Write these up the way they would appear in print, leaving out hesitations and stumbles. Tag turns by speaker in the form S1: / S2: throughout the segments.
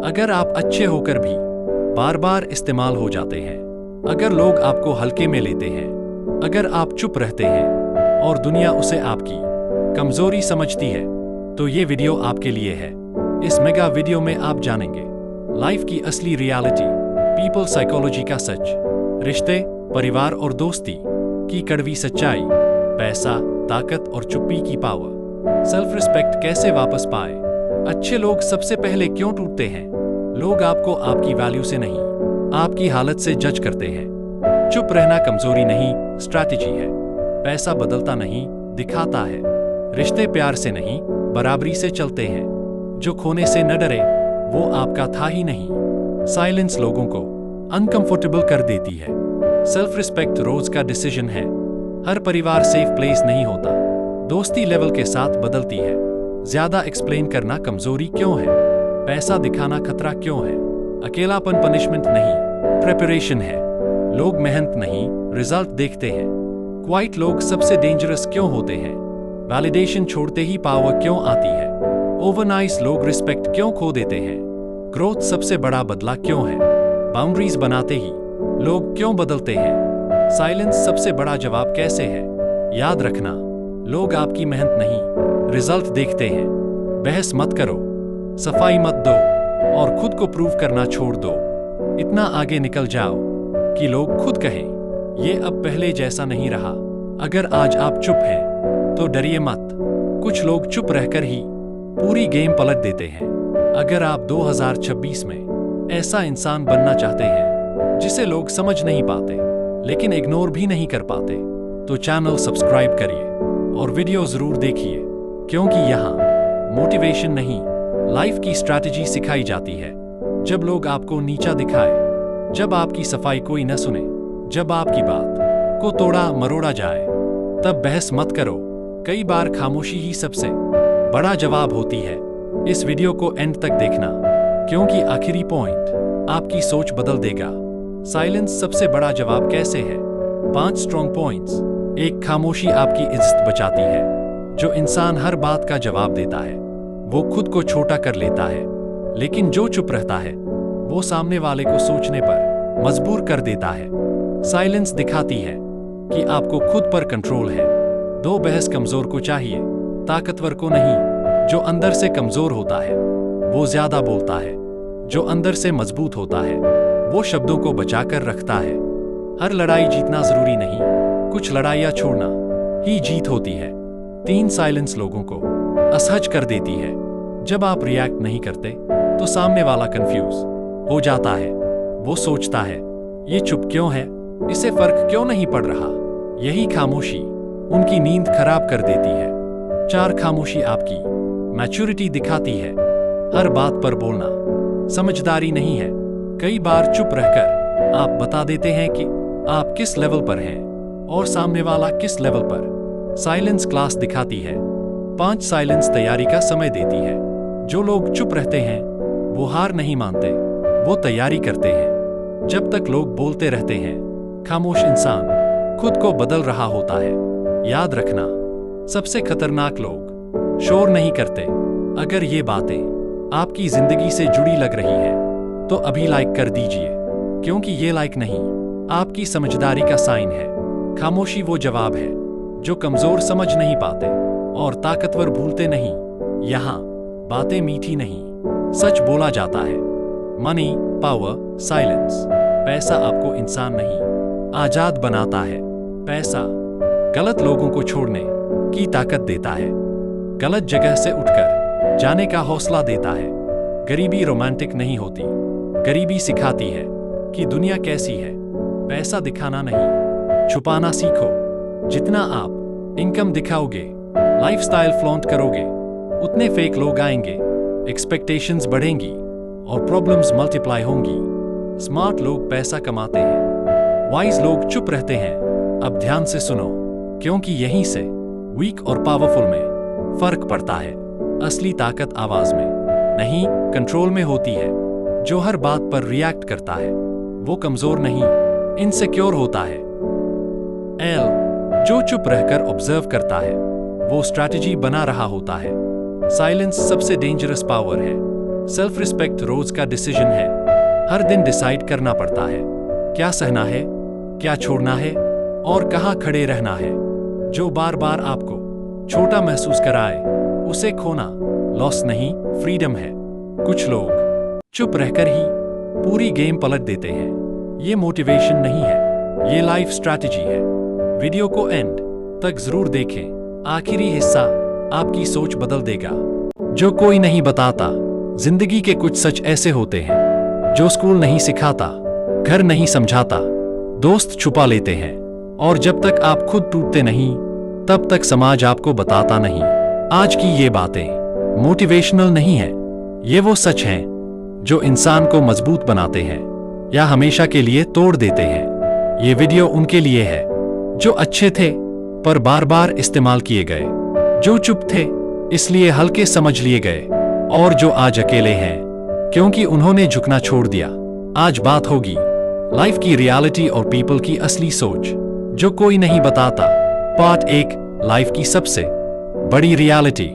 S1: अगर आप अच्छे होकर भी बार बार इस्तेमाल हो जाते हैं, अगर लोग आपको हल्के में लेते हैं, अगर आप चुप रहते हैं और दुनिया उसे आपकी कमजोरी समझती है, तो ये वीडियो आपके लिए है। इस मेगा वीडियो में आप जानेंगे लाइफ की असली रियलिटी, पीपल साइकोलॉजी का सच, रिश्ते, परिवार और दोस्ती की कड़वी सच्चाई, पैसा, ताकत और चुप्पी की पावर, सेल्फ रिस्पेक्ट कैसे वापस पाए, अच्छे लोग सबसे पहले क्यों टूटते हैं, लोग आपको आपकी वैल्यू से नहीं, आपकी हालत से जज करते हैं, चुप रहना कमजोरी नहीं, स्ट्रैटेजी है, पैसा बदलता नहीं, दिखाता है, रिश्ते प्यार से नहीं, बराबरी से चलते हैं, जो खोने से न डरे वो आपका था ही नहीं, साइलेंस लोगों को अनकंफर्टेबल कर देती है, सेल्फ रिस्पेक्ट रोज का डिसीजन है, हर परिवार सेफ प्लेस नहीं होता, दोस्ती लेवल के साथ बदलती है, ज्यादा एक्सप्लेन करना कमजोरी क्यों है, पैसा दिखाना खतरा क्यों है, अकेलापन पनिशमेंट नहीं, प्रिपरेशन है, लोग मेहनत नहीं, रिजल्ट देखते हैं, क्वाइट लोग सबसे डेंजरस क्यों होते हैं, वैलिडेशन छोड़ते ही पावर क्यों आती है, ओवरनाइस लोग रिस्पेक्ट क्यों खो देते हैं, ग्रोथ सबसे बड़ा बदला क्यों है, बाउंड्रीज बनाते ही लोग क्यों बदलते हैं, साइलेंस सबसे बड़ा जवाब कैसे है, याद रखना लोग आपकी मेहनत नहीं, रिजल्ट देखते हैं, बहस मत करो, सफाई मत दो और खुद को प्रूव करना छोड़ दो, इतना आगे निकल जाओ कि लोग खुद कहें ये अब पहले जैसा नहीं रहा, अगर आज आप चुप हैं तो डरिए मत, कुछ लोग चुप रहकर ही पूरी गेम पलट देते हैं, अगर आप 2026 में ऐसा इंसान बनना चाहते हैं जिसे लोग समझ नहीं पाते लेकिन इग्नोर भी नहीं कर पाते, तो चैनल सब्सक्राइब करिए और वीडियो जरूर देखिए, क्योंकि यहाँ मोटिवेशन नहीं, लाइफ की स्ट्रैटेजी सिखाई जाती है, जब लोग आपको नीचा दिखाए, जब आपकी सफाई कोई न सुने, जब आपकी बात को तोड़ा मरोड़ा जाए, तब बहस मत करो, कई बार खामोशी ही सबसे बड़ा जवाब होती है, इस वीडियो को एंड तक देखना, क्योंकि आखिरी पॉइंट आपकी सोच बदल देगा, साइलेंस सबसे बड़ा जवाब कैसे है, 5 स्ट्रॉन्ग पॉइंट्स, एक खामोशी आपकी इज्जत बचाती है, जो इंसान हर बात का जवाब देता है वो खुद को छोटा कर लेता है, लेकिन जो चुप रहता है वो सामने वाले को सोचने पर मजबूर कर देता है, साइलेंस दिखाती है कि आपको खुद पर कंट्रोल है, दो बहस कमजोर को चाहिए, ताकतवर को नहीं, जो अंदर से कमजोर होता है वो ज्यादा बोलता है, जो अंदर से मजबूत होता है वो शब्दों को बचाकर रखता है, हर लड़ाई जीतना जरूरी नहीं, कुछ लड़ाइयां छोड़ना ही जीत होती है, 3 साइलेंस लोगों को असहज कर देती है, जब आप रिएक्ट नहीं करते तो सामने वाला कंफ्यूज हो जाता है, वो सोचता है ये चुप क्यों है, इसे फर्क क्यों नहीं पड़ रहा, यही खामोशी उनकी नींद खराब कर देती है, 4 खामोशी आपकी मैच्योरिटी दिखाती है, हर बात पर बोलना समझदारी नहीं है, कई बार चुप रहकर आप बता देते हैं कि आप किस लेवल पर हैं और सामने वाला किस लेवल पर, साइलेंस क्लास दिखाती है, 5 साइलेंस तैयारी का समय देती है, जो लोग चुप रहते हैं वो हार नहीं मानते, वो तैयारी करते हैं, जब तक लोग बोलते रहते हैं खामोश इंसान खुद को बदल रहा होता है, याद रखना सबसे खतरनाक लोग शोर नहीं करते, अगर ये बातें आपकी जिंदगी से जुड़ी लग रही है तो अभी लाइक कर दीजिए, क्योंकि ये लाइक नहीं आपकी समझदारी का साइन है, खामोशी वो जवाब है जो कमजोर समझ नहीं पाते और ताकतवर भूलते नहीं, यहाँ बातें मीठी नहीं, सच बोला जाता है, मनी, पावर, साइलेंस, पैसा आपको इंसान नहीं आजाद बनाता है, पैसा गलत लोगों को छोड़ने की ताकत देता है, गलत जगह से उठकर जाने का हौसला देता है, गरीबी रोमांटिक नहीं होती, गरीबी सिखाती है कि दुनिया कैसी है, पैसा दिखाना नहीं छुपाना सीखो, जितना आप इनकम दिखाओगे, लाइफस्टाइल फ्लॉन्ट करोगे, उतने फेक लोग आएंगे, एक्सपेक्टेशंस बढ़ेंगी और प्रॉब्लम्स मल्टीप्लाई होंगी, स्मार्ट लोग पैसा कमाते हैं, वाइज लोग चुप रहते हैं, अब ध्यान से सुनो, क्योंकि यहीं से वीक और पावरफुल में फर्क पड़ता है, असली ताकत आवाज में नहीं कंट्रोल में होती है, जो हर बात पर रिएक्ट करता है वो कमजोर नहीं इनसिक्योर होता है, एल जो चुप रहकर ऑब्जर्व करता है वो स्ट्रैटेजी बना रहा होता है, साइलेंस सबसे डेंजरस पावर है, सेल्फ रिस्पेक्ट रोज का डिसीजन है। हर दिन डिसाइड करना पड़ता है क्या सहना है, क्या छोड़ना है और कहाँ खड़े रहना है। जो बार बार आपको छोटा महसूस कराए उसे खोना लॉस नहीं, फ्रीडम है। कुछ लोग चुप रहकर ही पूरी गेम पलट देते हैं। ये मोटिवेशन नहीं है, ये लाइफ स्ट्रैटेजी है। वीडियो को एंड तक जरूर देखें, आखिरी हिस्सा आपकी सोच बदल देगा। जो कोई नहीं बताता, जिंदगी के कुछ सच ऐसे होते हैं जो स्कूल नहीं सिखाता, घर नहीं समझाता, दोस्त छुपा लेते हैं, और जब तक आप खुद टूटते नहीं तब तक समाज आपको बताता नहीं। आज की ये बातें मोटिवेशनल नहीं है, ये वो सच हैं जो इंसान को मजबूत बनाते हैं या हमेशा के लिए तोड़ देते हैं। ये वीडियो उनके लिए है जो अच्छे थे पर बार बार इस्तेमाल किए गए, जो चुप थे इसलिए हल्के समझ लिए गए, और जो आज अकेले हैं क्योंकि उन्होंने झुकना छोड़ दिया। आज बात होगी लाइफ की रियलिटी और पीपल की असली सोच जो कोई नहीं बताता। पार्ट 1, लाइफ की सबसे बड़ी रियलिटी।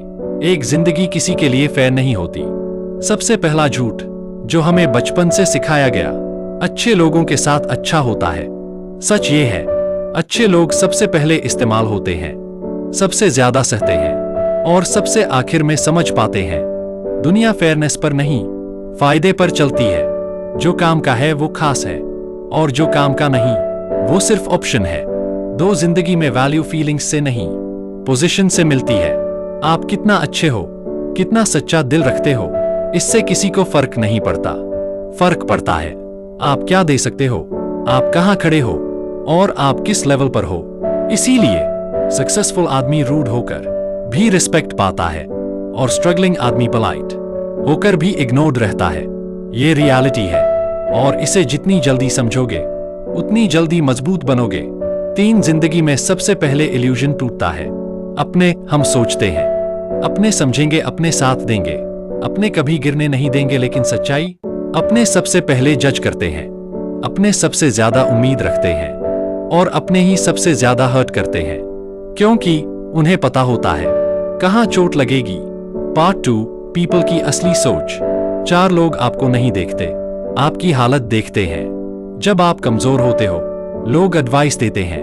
S1: एक जिंदगी किसी के लिए फेयर नहीं होती। सबसे पहला झूठ जो हमें बचपन से सिखाया गया, अच्छे लोगों के साथ अच्छा होता है। सच ये है, अच्छे लोग सबसे पहले इस्तेमाल होते हैं, सबसे ज्यादा सहते हैं और सबसे आखिर में समझ पाते हैं। दुनिया फेयरनेस पर नहीं, फायदे पर चलती है। जो काम का है वो खास है और जो काम का नहीं वो सिर्फ ऑप्शन है। दो जिंदगी में वैल्यू फीलिंग्स से नहीं, पोजीशन से मिलती है। आप कितना अच्छे हो, कितना सच्चा दिल रखते हो, इससे किसी को फर्क नहीं पड़ता। फर्क पड़ता है आप क्या दे सकते हो, आप कहां खड़े हो और आप किस लेवल पर हो। इसीलिए सक्सेसफुल आदमी रूड होकर भी रिस्पेक्ट पाता है और स्ट्रगलिंग आदमी पोलाइट होकर भी इग्नोर्ड रहता है। ये रियलिटी है और इसे जितनी जल्दी समझोगे उतनी जल्दी मजबूत बनोगे। 3 जिंदगी में सबसे पहले इल्यूजन टूटता है अपने। हम सोचते हैं अपने समझेंगे, अपने साथ देंगे, अपने कभी गिरने नहीं देंगे, लेकिन सच्चाई अपने सबसे पहले जज करते हैं, अपने सबसे ज्यादा उम्मीद रखते हैं और अपने ही सबसे ज्यादा हर्ट करते हैं, क्योंकि उन्हें पता होता है कहां चोट लगेगी। पार्ट 2, पीपल की असली सोच। 4 लोग आपको नहीं देखते, आपकी हालत देखते हैं। जब आप कमजोर होते हो लोग एडवाइस देते हैं,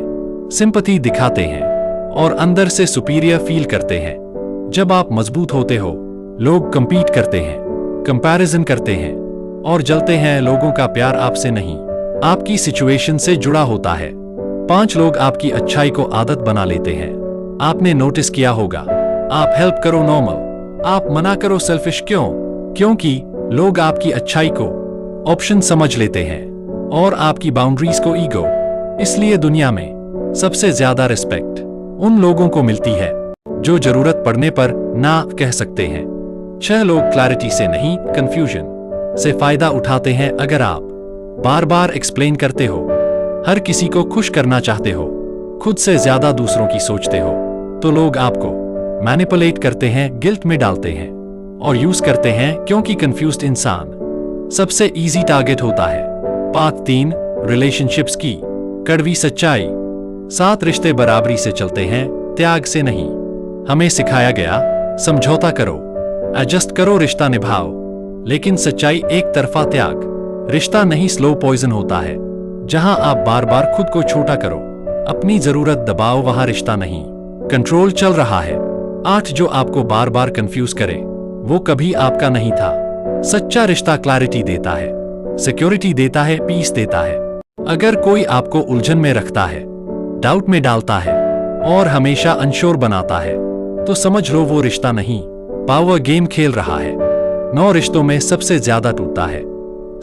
S1: सिंपैथी दिखाते हैं और अंदर से सुपीरियर फील करते हैं। जब आप मजबूत होते हो लोग कंपीट करते हैं, कंपैरिजन करते हैं और जलते हैं। लोगों का प्यार आपसे नहीं, आपकी सिचुएशन से जुड़ा होता है। 5 लोग आपकी अच्छाई को आदत बना लेते हैं। आपने नोटिस किया होगा, आप हेल्प करो नॉर्मल, आप मना करो सेल्फिश। क्यों? क्योंकि लोग आपकी अच्छाई को ऑप्शन समझ लेते हैं और आपकी बाउंड्रीज को ईगो। इसलिए दुनिया में सबसे ज्यादा रिस्पेक्ट उन लोगों को मिलती है जो जरूरत पड़ने पर ना कह सकते हैं। 6 लोग क्लैरिटी से नहीं, कंफ्यूजन से फायदा उठाते हैं। अगर आप बार बार एक्सप्लेन करते हो, हर किसी को खुश करना चाहते हो, खुद से ज्यादा दूसरों की सोचते हो, तो लोग आपको मैनिपुलेट करते हैं, गिल्ट में डालते हैं और यूज करते हैं, क्योंकि कंफ्यूज्ड इंसान सबसे इजी टारगेट होता है। पार्ट 3, रिलेशनशिप्स की कड़वी सच्चाई। 7 रिश्ते बराबरी से चलते हैं, त्याग से नहीं। हमें सिखाया गया समझौता करो, एडजस्ट करो, रिश्ता निभाओ, लेकिन सच्चाई एक तरफा त्याग रिश्ता नहीं, स्लो पॉइजन होता है। जहां आप बार बार खुद को छोटा करो, अपनी जरूरत दबाओ, वहां रिश्ता नहीं कंट्रोल चल रहा है। 8 जो आपको बार बार कंफ्यूज करे वो कभी आपका नहीं था। सच्चा रिश्ता क्लैरिटी देता है, सिक्योरिटी देता है, पीस देता है। अगर कोई आपको उलझन में रखता है, डाउट में डालता है और हमेशा अनश्योर बनाता है, तो समझ लो वो रिश्ता नहीं, पावर गेम खेल रहा है। 9 रिश्तों में सबसे ज्यादा टूटता है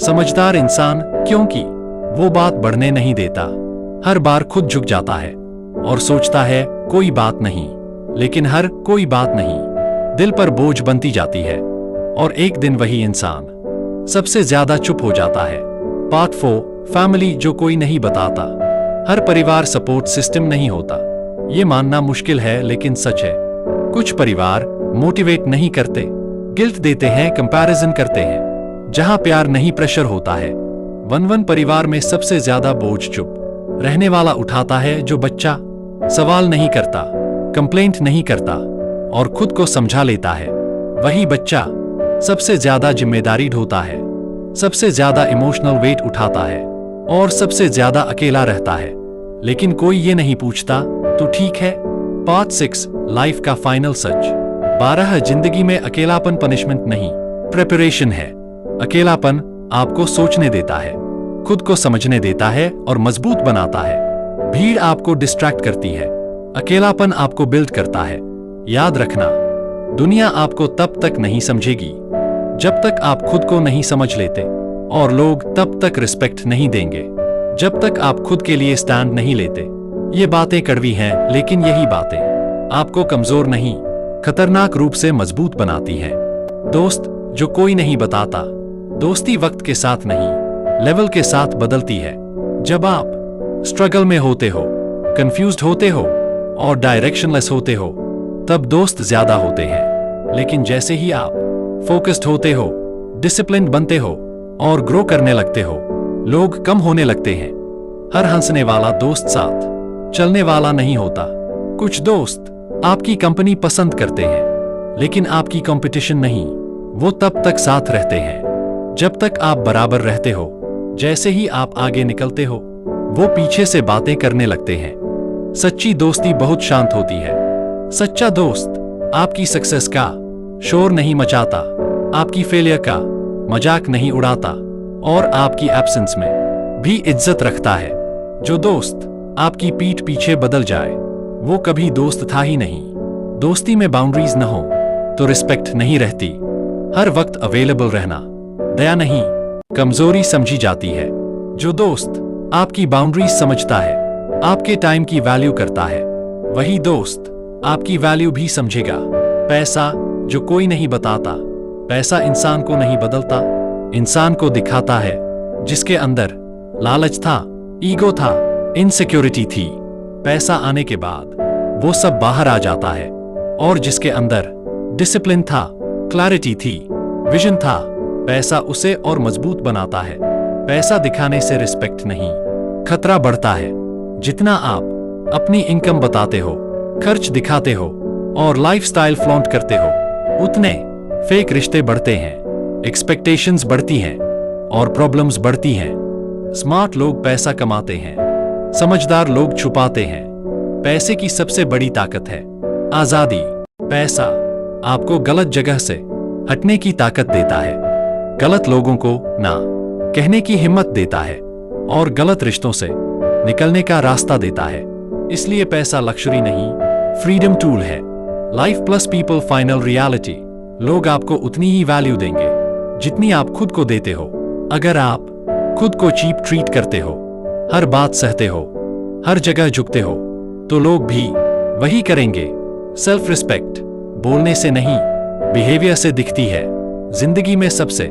S1: समझदार इंसान, क्योंकि वो बात बढ़ने नहीं देता। हर बार खुद झुक जाता है और सोचता है कोई बात नहीं, लेकिन हर कोई बात नहीं दिल पर बोझ बनती जाती है और एक दिन वही इंसान सबसे ज्यादा चुप हो जाता है। पार्ट 4, फैमिली जो कोई नहीं बताता। हर परिवार सपोर्ट सिस्टम नहीं होता, ये मानना मुश्किल है लेकिन सच है। कुछ परिवार मोटिवेट नहीं करते, गिल्ट देते हैं, कंपैरिजन करते हैं। जहां प्यार नहीं, प्रेशर होता है। 1-1 परिवार में सबसे ज्यादा बोझ चुप रहने वाला उठाता है, जो बच्चा सवाल नहीं करता, कंप्लेंट नहीं करता और खुद को समझा लेता है। वही बच्चा सबसे ज्यादा जिम्मेदारी ढोता है, सबसे ज्यादा इमोशनल वेट उठाता है और सबसे ज्यादा अकेला रहता है। लेकिन कोई ये नहीं पूछता तो ठीक है। पार्ट 6 लाइफ का फाइनल सच। 12 जिंदगी में अकेलापन पनिशमेंट नहीं, प्रिपरेशन है। अकेलापन आपको सोचने देता है, खुद को समझने देता है और मजबूत बनाता है। भीड़ आपको डिस्ट्रैक्ट करती है, अकेलापन आपको बिल्ड करता है। याद रखना, दुनिया आपको तब तक नहीं समझेगी जब तक आप खुद को नहीं समझ लेते, और लोग तब तक रिस्पेक्ट नहीं देंगे जब तक आप खुद के लिए स्टैंड नहीं लेते। ये बातें कड़वी हैं, लेकिन यही बातें आपको कमजोर नहीं, खतरनाक रूप से मजबूत बनाती हैं। दोस्त जो कोई नहीं बताता। दोस्ती वक्त के साथ नहीं, लेवल के साथ बदलती है। जब आप स्ट्रगल में होते हो, कंफ्यूज्ड होते हो और डायरेक्शनलेस होते हो, तब दोस्त ज्यादा होते हैं। लेकिन जैसे ही आप फोकस्ड होते हो, डिसिप्लिन्ड बनते हो और ग्रो करने लगते हो, लोग कम होने लगते हैं। हर हंसने वाला दोस्त साथ चलने वाला नहीं होता। कुछ दोस्त आपकी कंपनी पसंद करते हैं, लेकिन आपकी कंपटीशन नहीं। वो तब तक साथ रहते हैं जब तक आप बराबर रहते हो। जैसे ही आप आगे निकलते हो, वो पीछे से बातें करने लगते हैं। सच्ची दोस्ती बहुत शांत होती है। सच्चा दोस्त आपकी सक्सेस का शोर नहीं मचाता, आपकी फेलियर का मजाक नहीं उड़ाता और आपकी एब्सेंस में भी इज्जत रखता है। जो दोस्त आपकी पीठ पीछे बदल जाए, वो कभी दोस्त था ही नहीं। दोस्ती में बाउंड्रीज न हो तो रिस्पेक्ट नहीं रहती। हर वक्त अवेलेबल रहना दया नहीं, कमजोरी समझी जाती है। जो दोस्त आपकी बाउंड्रीज समझता है, आपके टाइम की वैल्यू करता है, वही दोस्त आपकी वैल्यू भी समझेगा। पैसा जो कोई नहीं बताता। पैसा इंसान को नहीं बदलता, इंसान को दिखाता है। जिसके अंदर लालच था, ईगो था, इनसिक्योरिटी थी, पैसा आने के बाद वो सब बाहर आ जाता है। और जिसके अंदर डिसिप्लिन था, क्लैरिटी थी, विजन था, पैसा उसे और मजबूत बनाता है। पैसा दिखाने से रिस्पेक्ट नहीं, खतरा बढ़ता है। जितना आप अपनी इनकम बताते हो, खर्च दिखाते हो और लाइफस्टाइल फ्लॉन्ट करते हो, उतने फेक रिश्ते बढ़ते हैं, एक्सपेक्टेशंस बढ़ती हैं और प्रॉब्लम्स बढ़ती हैं। स्मार्ट लोग पैसा कमाते हैं, समझदार लोग छुपाते हैं। पैसे की सबसे बड़ी ताकत है आजादी। पैसा आपको गलत जगह से हटने की ताकत देता है, गलत लोगों को ना कहने की हिम्मत देता है और गलत रिश्तों से निकलने का रास्ता देता है। इसलिए पैसा लक्ष्मी नहीं, फ्रीडम टूल है। Life plus people final reality. लोग आपको उतनी ही वैल्यू देंगे जितनी आप खुद को देते हो। अगर आप खुद को चीप ट्रीट करते हो, हर बात सहते हो, हर जगह झुकते हो, तो लोग भी वही करेंगे। सेल्फ रिस्पेक्ट बोलने से नहीं, बिहेवियर से दिखती है। जिंदगी में सबसे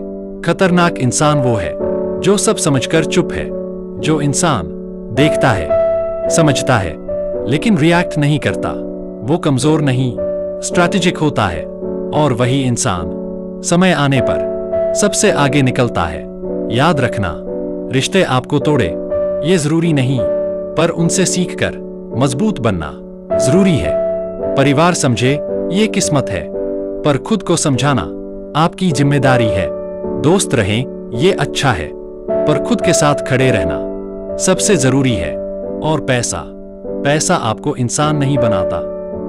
S1: खतरनाक इंसान वो है जो सब समझकर चुप है। जो इंसान देखता है, समझता है, लेकिन रिएक्ट नहीं करता, वो कमजोर नहीं, स्ट्रैटेजिक होता है। और वही इंसान समय आने पर सबसे आगे निकलता है। याद रखना, रिश्ते आपको तोड़े ये जरूरी नहीं, पर उनसे सीखकर मजबूत बनना जरूरी है। परिवार समझे ये किस्मत है, पर खुद को समझाना आपकी जिम्मेदारी है। दोस्त रहें ये अच्छा है, पर खुद के साथ खड़े रहना सबसे जरूरी है। और पैसा आपको इंसान नहीं बनाता,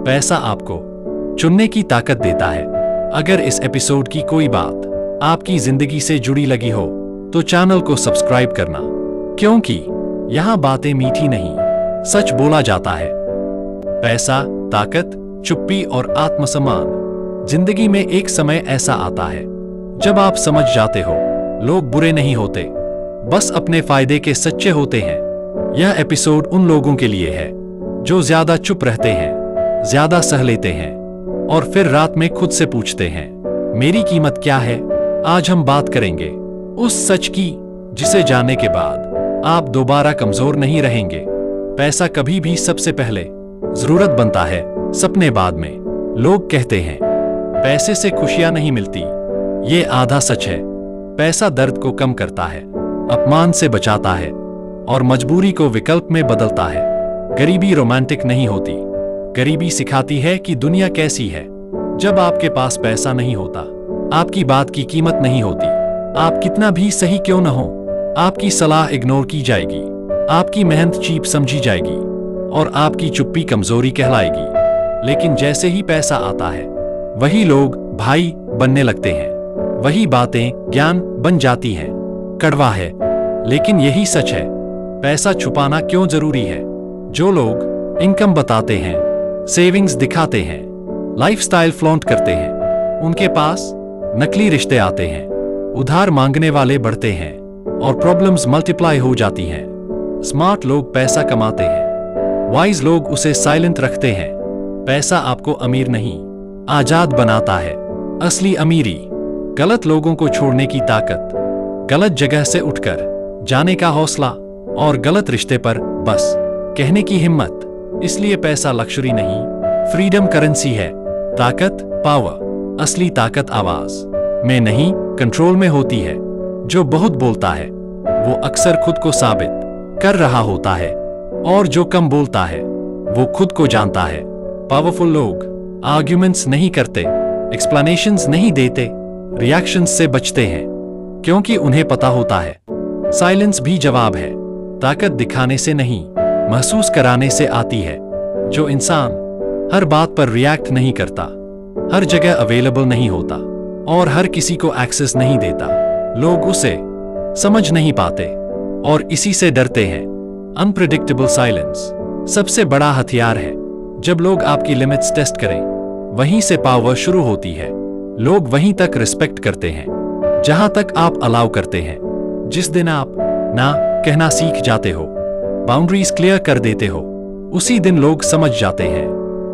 S1: पैसा आपको चुनने की ताकत देता है। अगर इस एपिसोड की कोई बात आपकी जिंदगी से जुड़ी लगी हो तो चैनल को सब्सक्राइब करना, क्योंकि यहाँ बातें मीठी नहीं, सच बोला जाता है। पैसा, ताकत, चुप्पी और आत्मसम्मान। जिंदगी में एक समय ऐसा आता है जब आप समझ जाते हो लोग बुरे नहीं होते, बस अपने फायदे के सच्चे होते हैं। यह एपिसोड उन लोगों के लिए है जो ज्यादा चुप रहते हैं, ज्यादा सह लेते हैं और फिर रात में खुद से पूछते हैं, मेरी कीमत क्या है। आज हम बात करेंगे उस सच की जिसे जानने के बाद आप दोबारा कमजोर नहीं रहेंगे। पैसा कभी भी सबसे पहले जरूरत बनता है, सपने बाद में। लोग कहते हैं पैसे से खुशियां नहीं मिलती, ये आधा सच है। पैसा दर्द को कम करता है, अपमान से बचाता है और मजबूरी को विकल्प में बदलता है। गरीबी रोमांटिक नहीं होती, गरीबी सिखाती है कि दुनिया कैसी है। जब आपके पास पैसा नहीं होता आपकी बात की कीमत नहीं होती। आप कितना भी सही क्यों न हो, आपकी सलाह इग्नोर की जाएगी, आपकी मेहनत चीप समझी जाएगी और आपकी चुप्पी कमजोरी कहलाएगी। लेकिन जैसे ही पैसा आता है, वही लोग भाई बनने लगते हैं, वही बातें ज्ञान बन जाती हैं। कड़वा है, लेकिन यही सच है। पैसा छुपाना क्यों जरूरी है? जो लोग इनकम बताते हैं, सेविंग्स दिखाते हैं, लाइफस्टाइल फ्लॉन्ट करते हैं, उनके पास नकली रिश्ते आते हैं, उधार मांगने वाले बढ़ते हैं और प्रॉब्लम्स मल्टीप्लाई हो जाती हैं। स्मार्ट लोग पैसा कमाते हैं, वाइज लोग उसे साइलेंट रखते हैं। पैसा आपको अमीर नहीं, आजाद बनाता है। असली अमीरी गलत लोगों को छोड़ने की ताकत, गलत जगह से उठकर जाने का हौसला और गलत रिश्ते पर बस कहने की हिम्मत। इसलिए पैसा लक्ष्री नहीं, फ्रीडम करेंसी है। ताकत, पावर, असली ताकत आवाज में नहीं, कंट्रोल में होती है। जो बहुत बोलता है वो अक्सर खुद को साबित कर रहा होता है, और जो कम बोलता है वो खुद को जानता है। पावरफुल लोग आर्ग्यूमेंट्स नहीं करते, एक्सप्लेनेशंस नहीं देते, रिएक्शंस से बचते हैं, क्योंकि उन्हें पता होता है साइलेंस भी जवाब है। ताकत दिखाने से नहीं, महसूस कराने से आती है। जो इंसान हर बात पर रिएक्ट नहीं करता, हर जगह अवेलेबल नहीं होता और हर किसी को एक्सेस नहीं देता, लोग उसे समझ नहीं पाते और इसी से डरते हैं। अनप्रेडिक्टेबल साइलेंस सबसे बड़ा हथियार है। जब लोग आपकी लिमिट्स टेस्ट करें, वहीं से पावर शुरू होती है। लोग वहीं तक रिस्पेक्ट करते हैं जहां तक आप अलाउ करते हैं। जिस दिन आप ना कहना सीख जाते हो, बाउंड्रीज क्लियर कर देते हो, उसी दिन लोग समझ जाते हैं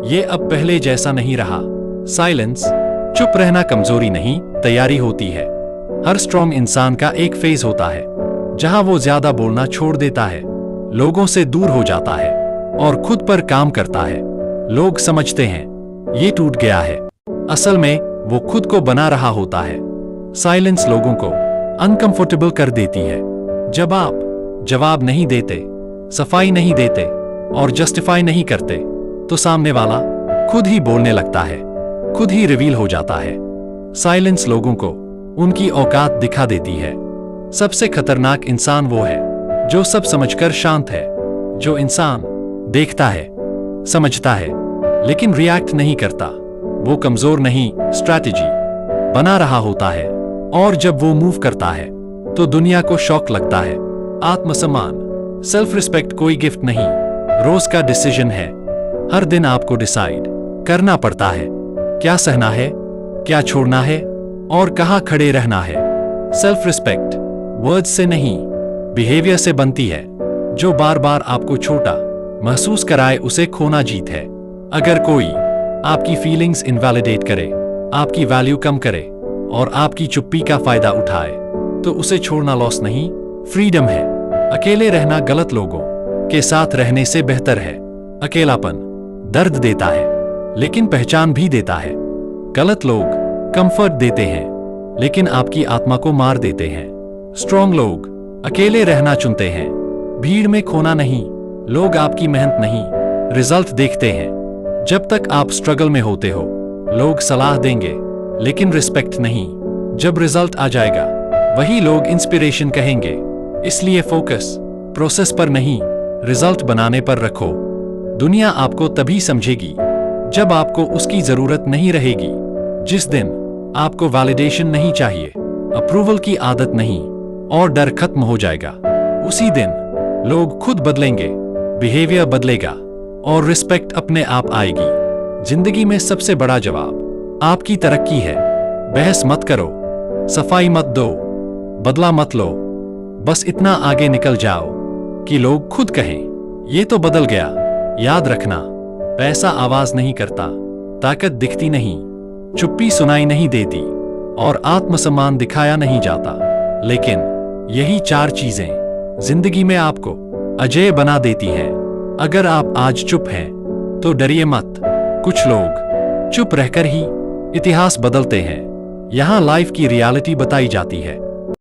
S1: ये अब पहले जैसा नहीं रहा। साइलेंस, चुप रहना कमजोरी नहीं, तैयारी होती है। हर स्ट्रॉन्ग इंसान का एक फेज होता है जहां वो ज्यादा बोलना छोड़ देता है, लोगों से दूर हो जाता है और खुद पर काम करता है। लोग समझते हैं ये टूट गया है, असल में वो खुद को बना रहा होता है। साइलेंस लोगों को अनकंफर्टेबल कर देती है। जब आप जवाब नहीं देते, सफाई नहीं देते और जस्टिफाई नहीं करते, तो सामने वाला खुद ही बोलने लगता है, खुद ही रिवील हो जाता है। साइलेंस लोगों को उनकी औकात दिखा देती है। सबसे खतरनाक इंसान वो है जो सब समझकर शांत है। जो इंसान देखता है, समझता है, लेकिन रिएक्ट नहीं करता, वो कमजोर नहीं, स्ट्रैटेजी बना रहा होता है। और जब वो मूव करता है तो दुनिया को शॉक लगता है। आत्मसम्मान, सेल्फ रिस्पेक्ट कोई गिफ्ट नहीं, रोज का डिसीजन है। हर दिन आपको डिसाइड करना पड़ता है क्या सहना है, क्या छोड़ना है और कहां खड़े रहना है। सेल्फ रिस्पेक्ट वर्ड्स से नहीं, बिहेवियर से बनती है। जो बार बार आपको छोटा महसूस कराए, उसे खोना जीत है। अगर कोई आपकी फीलिंग्स इनवैलिडेट करे, आपकी वैल्यू कम करे और आपकी चुप्पी का फायदा उठाए, तो उसे छोड़ना लॉस नहीं, फ्रीडम है। अकेले रहना गलत लोगों के साथ रहने से बेहतर है। अकेलापन दर्द देता है, लेकिन पहचान भी देता है। गलत लोग कंफर्ट देते हैं, लेकिन आपकी आत्मा को मार देते हैं। स्ट्रॉन्ग लोग अकेले रहना चुनते हैं, भीड़ में खोना नहीं। लोग आपकी मेहनत नहीं, रिजल्ट देखते हैं। जब तक आप स्ट्रगल में होते हो, लोग सलाह देंगे, लेकिन रिस्पेक्ट नहीं। जब रिजल्ट आ जाएगा, वही लोग इंस्पिरेशन कहेंगे। इसलिए फोकस प्रोसेस पर नहीं, रिजल्ट बनाने पर रखो। दुनिया आपको तभी समझेगी जब आपको उसकी जरूरत नहीं रहेगी। जिस दिन आपको वैलिडेशन नहीं चाहिए, अप्रूवल की आदत नहीं और डर खत्म हो जाएगा, उसी दिन लोग खुद बदलेंगे, बिहेवियर बदलेगा और रिस्पेक्ट अपने आप आएगी। जिंदगी में सबसे बड़ा जवाब आपकी तरक्की है। बहस मत करो, सफाई मत दो, बदला मत लो, बस इतना आगे निकल जाओ कि लोग खुद कहें ये तो बदल गया। याद रखना, पैसा आवाज नहीं करता, ताकत दिखती नहीं, चुप्पी सुनाई नहीं देती और आत्मसम्मान दिखाया नहीं जाता। लेकिन यही 4 चीजें जिंदगी में आपको अजेय बना देती हैं। अगर आप आज चुप हैं तो डरिए मत। कुछ लोग चुप रहकर ही इतिहास बदलते हैं। यहां लाइफ की रियलिटी बताई जाती है।